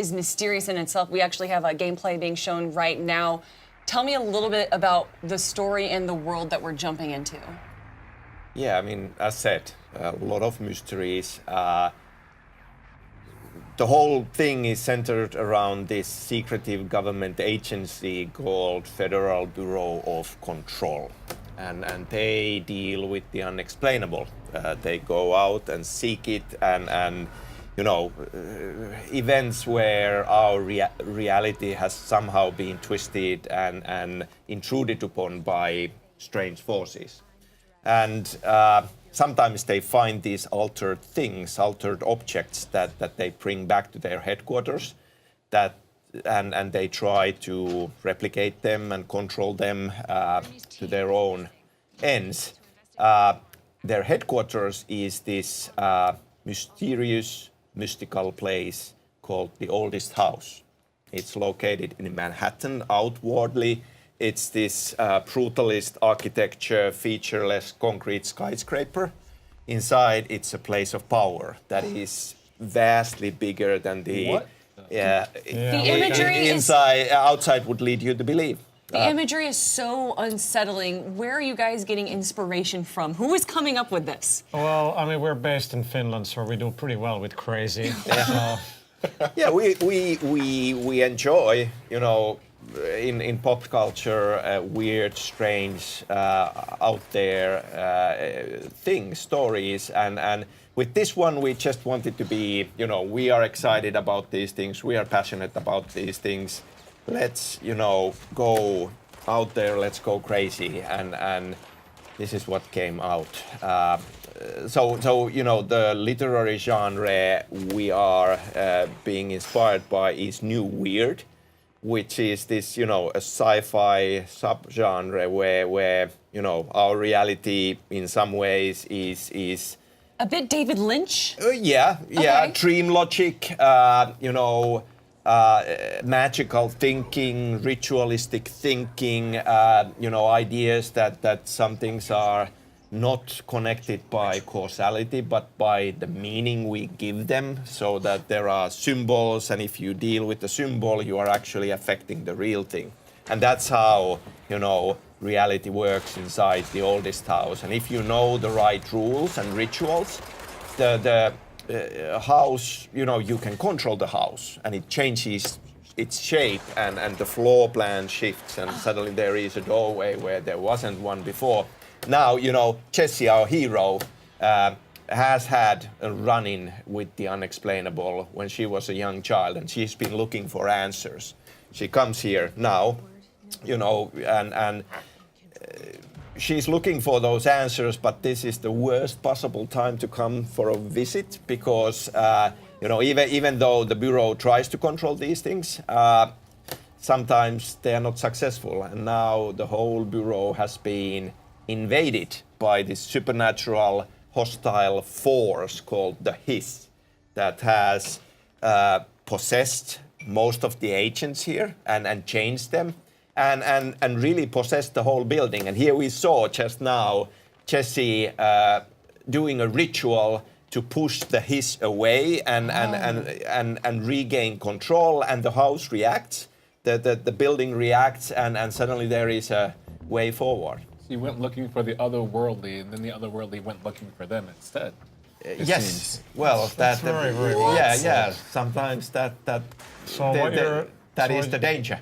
is mysterious in itself. We actually have a gameplay being shown right now. Tell me a little bit about the story and the world that we're jumping into. Yeah, I mean, as said, a lot of mysteries. The whole thing is centered around this secretive government agency called Federal Bureau of Control. And they deal with the unexplainable. They go out and seek it, and events where our reality has somehow been twisted and intruded upon by strange forces. And sometimes they find these altered things, altered objects that they bring back to their headquarters, and they try to replicate them and control them to their own ends. Their headquarters is this mysterious, mystical place called the Oldest House. It's located in Manhattan outwardly. It's this brutalist architecture, featureless concrete skyscraper. Inside, it's a place of power that is vastly bigger than the... What? Yeah. The imagery inside, outside would lead you to believe. The imagery is so unsettling. Where are you guys getting inspiration from? Who is coming up with this? Well, I mean, we're based in Finland, so we do pretty well with crazy. Yeah, we enjoy, in pop culture, weird, strange, out there things, stories, and with this one, we just wanted to be, we are excited about these things, we are passionate about these things. Let's, go out there, let's go crazy, and this is what came out. So the literary genre we are being inspired by is New Weird, which is this, a sci-fi subgenre where our reality in some ways is a bit David Lynch? Yeah, Okay. dream logic, magical thinking, ritualistic thinking, ideas that some things are not connected by causality, but by the meaning we give them, so that there are symbols, and if you deal with the symbol, you are actually affecting the real thing. And that's how, reality works inside the Oldest House. And if you know the right rules and rituals, the house, you can control the house, and it changes its shape, and the floor plan shifts, and suddenly there is a doorway where there wasn't one before. Now, Jessie, our hero, has had a run-in with the unexplainable when she was a young child, and she's been looking for answers. She comes here now, and she's looking for those answers, but this is the worst possible time to come for a visit because, even though the Bureau tries to control these things, sometimes they are not successful. And now the whole Bureau has been invaded by this supernatural, hostile force called the Hiss that has possessed most of the agents here and changed them. And really possessed the whole building. And here we saw just now Jessie doing a ritual to push the Hiss away and regain control. And the house reacts, the building reacts, and suddenly there is a way forward. So you went looking for the otherworldly, and then the otherworldly went looking for them instead. Yes. Seems. Well, That's very, very yeah. Sometimes that is the danger.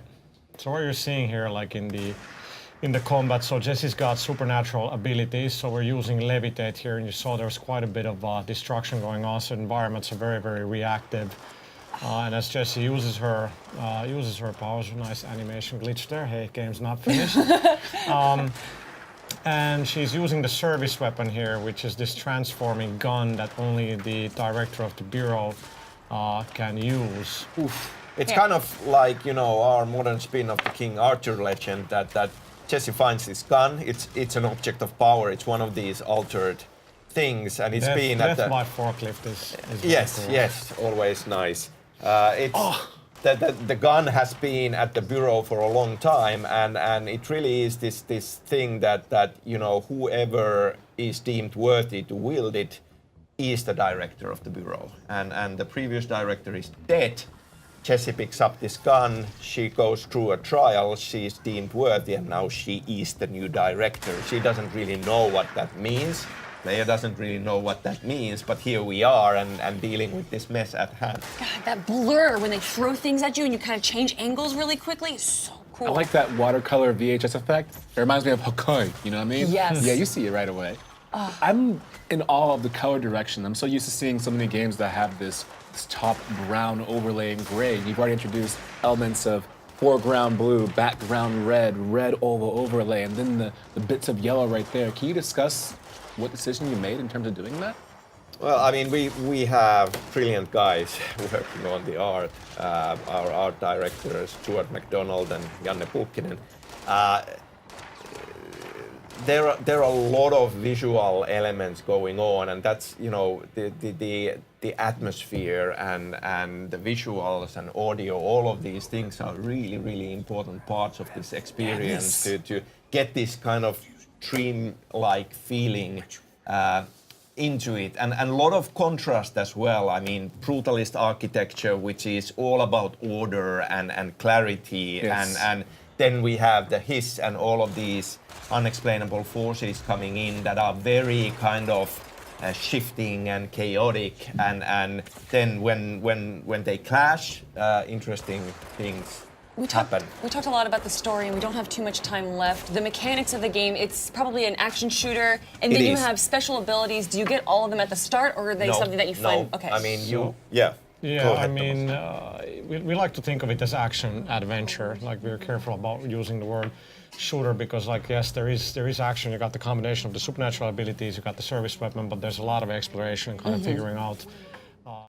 So what you're seeing here, like in the combat, so Jessie's got supernatural abilities, so we're using levitate here, and you saw there's quite a bit of destruction going on, so environments are very, very reactive. And as Jessie uses her powers, nice animation glitch there. Hey, game's not finished. And she's using the service weapon here, which is this transforming gun that only the director of the Bureau can use. Oof. It's kind of like, our modern spin of the King Arthur legend that Jessie finds this gun. It's an object of power. It's one of these altered things, and it's been at the... Death by forklift is Yes, cool. yes, always nice. The gun has been at the Bureau for a long time, and it really is this thing that whoever is deemed worthy to wield it is the director of the Bureau, and the previous director is dead. Jessie picks up this gun, she goes through a trial, she's deemed worthy, and now she is the new director. She doesn't really know what that means. Player doesn't really know what that means, but here we are and dealing with this mess at hand. God, that blur when they throw things at you and you kind of change angles really quickly is so cool. I like that watercolor VHS effect. It reminds me of Hokkai, you know what I mean? Yes. Yeah, you see it right away. I'm in awe of the color direction. I'm so used to seeing so many games that have this top brown overlay in gray. You've already introduced elements of foreground blue, background red, red oval overlay, and then the bits of yellow right there. Can you discuss what decision you made in terms of doing that? Well, I mean, we have brilliant guys working on the art. Our art directors, Stuart McDonald and Janne Pukkinen. There are a lot of visual elements going on, and that's, you know, the atmosphere and the visuals and audio. All of these things are really, really important parts of this experience to get this kind of dream-like feeling into it, and a lot of contrast as well. I mean, brutalist architecture, which is all about order and clarity, Yes. and then we have the hiss and all of these unexplainable forces coming in that are very kind of shifting and chaotic, and then when they clash, interesting things happen. We talked a lot about the story, and we don't have too much time left. The mechanics of the game, it's probably an action shooter, and It then you is. have special abilities. Do you get all of them at the start, or are they something that you find? No. Okay. I mean, So- yeah. Go Yeah, I ahead, mean, Thomas. we like to think of it as action adventure. Like we're careful about using the word shooter because, like, yes, there is action. You got the combination of the supernatural abilities, you got the service weapon, but there's a lot of exploration, kind of figuring out